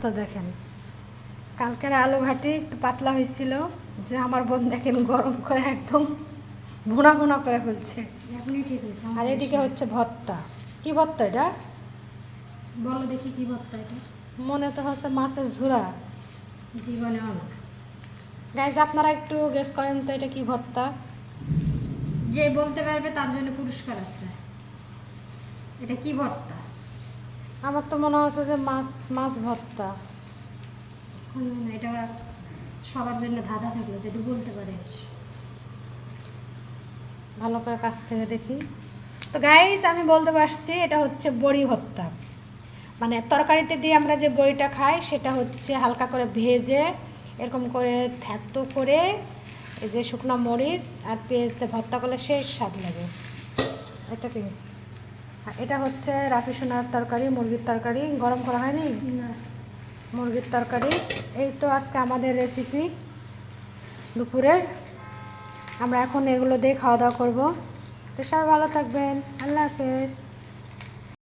অবস্থা দেখেন। কালকের আলু ঘাটি একটু পাতলা হয়েছিল, যে আমার বোন দেখেন গরম করে একদম ভুনা ভুনা করে ফেলছে। এখনই ঠিক হয়েছে। আর এদিকে হচ্ছে ভর্তা। কি ভর্তা এটা? বলো দেখি কি ভর্তা এটা। মনে তো হচ্ছে মাছের ঝুরা। জীবনেও না। গাইজ আপনারা একটু গেস করেন তো এটা কি ভর্তা? যে বলতে পারবে তার জন্য পুরস্কার আছে। এটা কি ভর্তা? আমার তো মনে হচ্ছে যে মাছ মাছ ভর্তা। না, এটা সবার জন্য ধাঁধা থাকলো, যদি বলতে পারে। ভালো করে কাছ থেকে দেখি। তো গাইস আমি বলতে পারছি এটা হচ্ছে বড়ি ভর্তা। মানে তরকারিতে দিয়ে আমরা যে বড়িটা খাই সেটা হচ্ছে হালকা করে ভেজে এরকম করে থ্যাতো করে এই যে শুকনো মরিচ আর পেঁয়াজ দিয়ে ভর্তা করলে সেই স্বাদ লাগে। এটা কি? আর এটা হচ্ছে রাফি সোনার তরকারি, মুরগির তরকারি। গরম করা হয়নি? না। মুরগির তরকারি। এই তো আজকে আমাদের রেসিপি দুপুরের। আমরা এখন এগুলো দিয়ে খাওয়া দাওয়া করবো। তো সবাই ভালো থাকবেন। আল্লাহ হাফেজ।